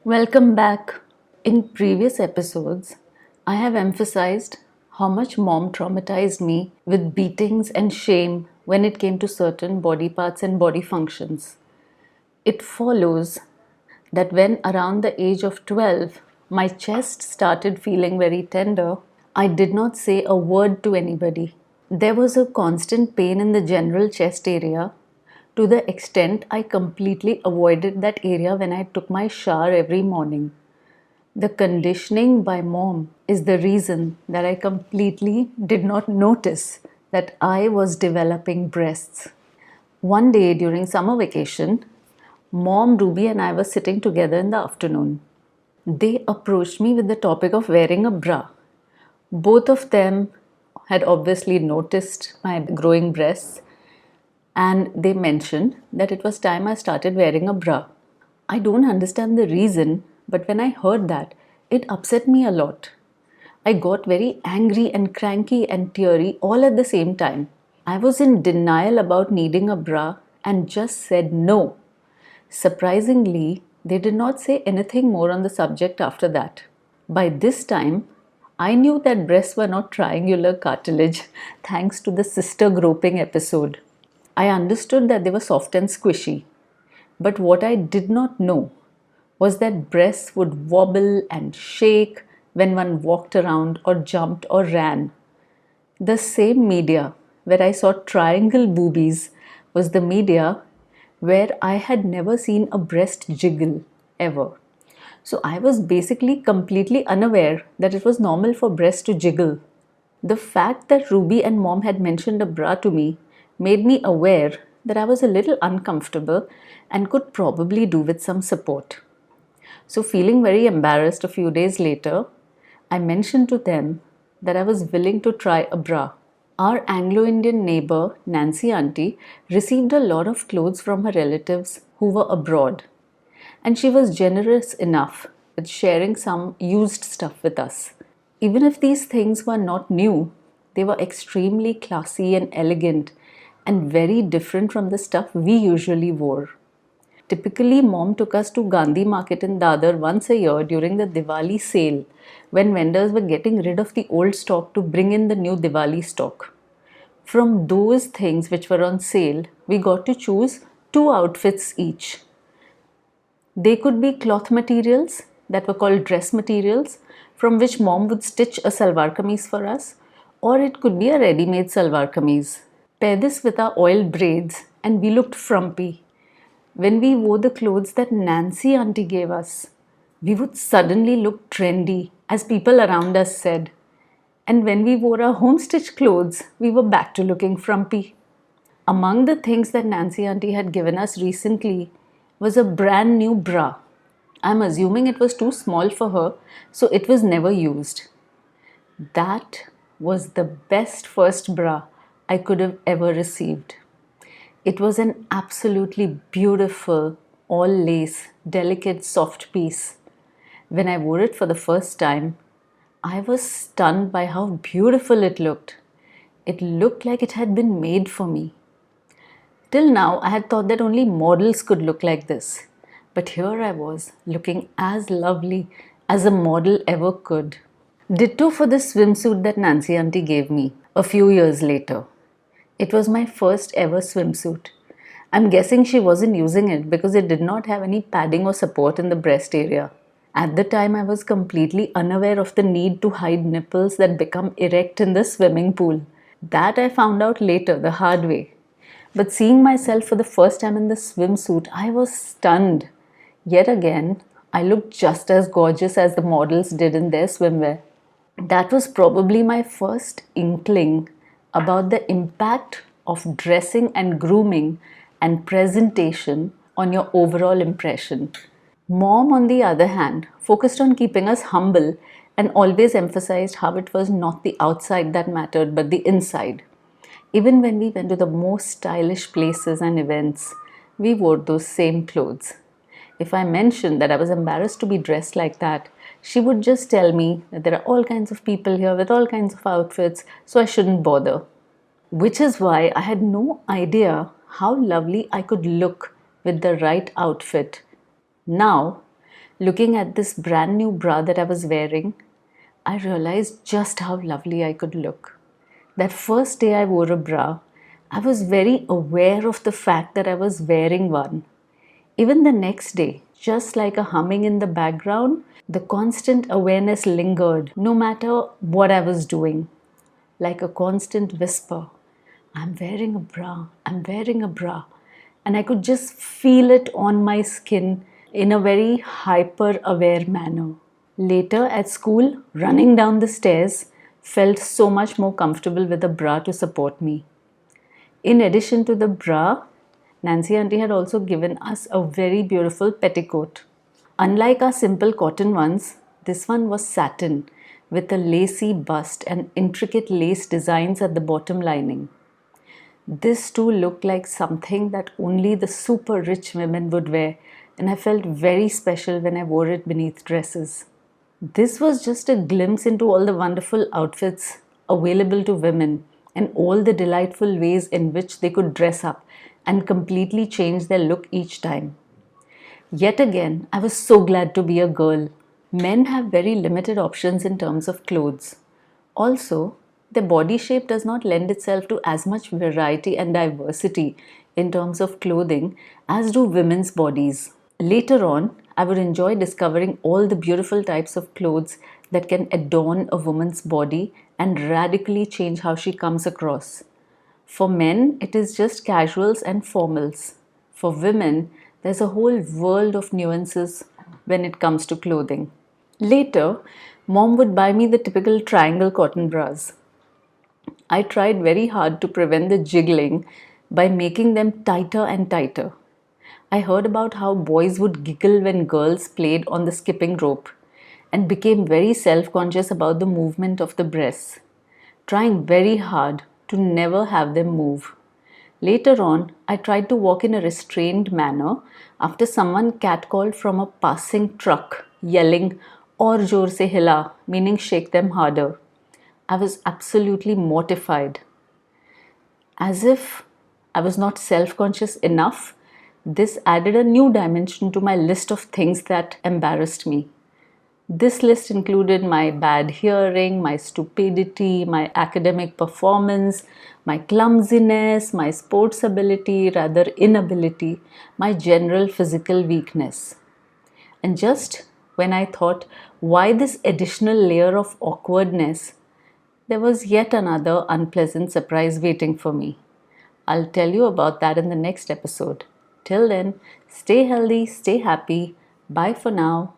Welcome back. In previous episodes, I have emphasized how much mom traumatized me with beatings and shame when it came to certain body parts and body functions. It follows that when around the age of 12, my chest started feeling very tender, I did not say a word to anybody. There was a constant pain in the general chest area to the extent I completely avoided that area when I took my shower every morning. The conditioning by mom is the reason that I completely did not notice that I was developing breasts. One day during summer vacation, mom, Ruby, and I were sitting together in the afternoon. They approached me with the topic of wearing a bra. Both of them had obviously noticed my growing breasts and they mentioned that it was time I started wearing a bra. I don't understand the reason, but when I heard that, it upset me a lot. I got very angry and cranky and teary all at the same time. I was in denial about needing a bra and just said no. Surprisingly, they did not say anything more on the subject after that. By this time, I knew that breasts were not triangular cartilage thanks to the sister groping episode. I understood that they were soft and squishy. But what I did not know was that breasts would wobble and shake when one walked around or jumped or ran. The same media where I saw triangle boobies was the media where I had never seen a breast jiggle ever. So I was basically completely unaware that it was normal for breasts to jiggle. The fact that Ruby and mom had mentioned a bra to me made me aware that I was a little uncomfortable and could probably do with some support. So, feeling very embarrassed a few days later, I mentioned to them that I was willing to try a bra. Our Anglo Indian neighbor, Nancy Auntie, received a lot of clothes from her relatives who were abroad, and she was generous enough with sharing some used stuff with us. Even if these things were not new, they were extremely classy and elegant and very different from the stuff we usually wore. Typically, mom took us to Gandhi Market in Dadar once a year during the Diwali sale when vendors were getting rid of the old stock to bring in the new Diwali stock. From those things which were on sale, we got to choose two outfits each. They could be cloth materials that were called dress materials from which mom would stitch a salwar kameez for us, or it could be a ready-made salwar kameez. Pair this with our oil braids and we looked frumpy. When we wore the clothes that Nancy Auntie gave us, we would suddenly look trendy, as people around us said. And when we wore our home-stitched clothes, we were back to looking frumpy. Among the things that Nancy Auntie had given us recently was a brand new bra. I'm assuming it was too small for her, so it was never used. That was the best first bra I could have ever received. It was an absolutely beautiful, all lace, delicate, soft piece. When I wore it for the first time, I was stunned by how beautiful it looked. It looked like it had been made for me. Till now, I had thought that only models could look like this. But here I was, looking as lovely as a model ever could. Ditto for the swimsuit that Nancy Auntie gave me a few years later. It was my first ever swimsuit. I'm guessing she wasn't using it because it did not have any padding or support in the breast area. At the time, I was completely unaware of the need to hide nipples that become erect in the swimming pool. That I found out later, the hard way. But seeing myself for the first time in the swimsuit, I was stunned. Yet again, I looked just as gorgeous as the models did in their swimwear. That was probably my first inkling about the impact of dressing and grooming and presentation on your overall impression. Mom, on the other hand, focused on keeping us humble and always emphasized how it was not the outside that mattered but the inside. Even when we went to the most stylish places and events, we wore those same clothes. If I mentioned that I was embarrassed to be dressed like that, she would just tell me that there are all kinds of people here with all kinds of outfits, so I shouldn't bother. Which is why I had no idea how lovely I could look with the right outfit. Now, Looking at this brand new bra that I was wearing, I realized just how lovely I could look. That first day I wore a bra, I was very aware of the fact that I was wearing one. Even the next day, just like a humming in the background, the constant awareness lingered no matter what I was doing, like a constant whisper. I'm wearing a bra, I'm wearing a bra. And I could just feel it on my skin in a very hyper aware manner. Later at school, running down the stairs felt so much more comfortable with a bra to support me. In addition to the bra, Nancy auntie had also given us a very beautiful petticoat. Unlike our simple cotton ones, this one was satin with a lacy bust and intricate lace designs at the bottom lining. This too looked like something that only the super rich women would wear, and I felt very special when I wore it beneath dresses. This was just a glimpse into all the wonderful outfits available to women and all the delightful ways in which they could dress up and completely change their look each time. Yet again, I was so glad to be a girl. Men have very limited options in terms of clothes. Also, their body shape does not lend itself to as much variety and diversity in terms of clothing as do women's bodies. Later on, I would enjoy discovering all the beautiful types of clothes that can adorn a woman's body and radically change how she comes across. For men, it is just casuals and formals. For women, there's a whole world of nuances when it comes to clothing. Later, mom would buy me the typical triangle cotton bras. I tried very hard to prevent the jiggling by making them tighter and tighter. I heard about how boys would giggle when girls played on the skipping rope and became very self-conscious about the movement of the breasts, trying very hard to never have them move. Later on, I tried to walk in a restrained manner after someone catcalled from a passing truck yelling, "Aur jor se hila," meaning shake them harder. I was absolutely mortified. As if I was not self-conscious enough, this added a new dimension to my list of things that embarrassed me. This list included my bad hearing, my stupidity, my academic performance, my clumsiness, my sports ability, rather inability, my general physical weakness. And just when I thought, why this additional layer of awkwardness, there was yet another unpleasant surprise waiting for me. I'll tell you about that in the next episode. Till then, stay healthy, stay happy. Bye for now.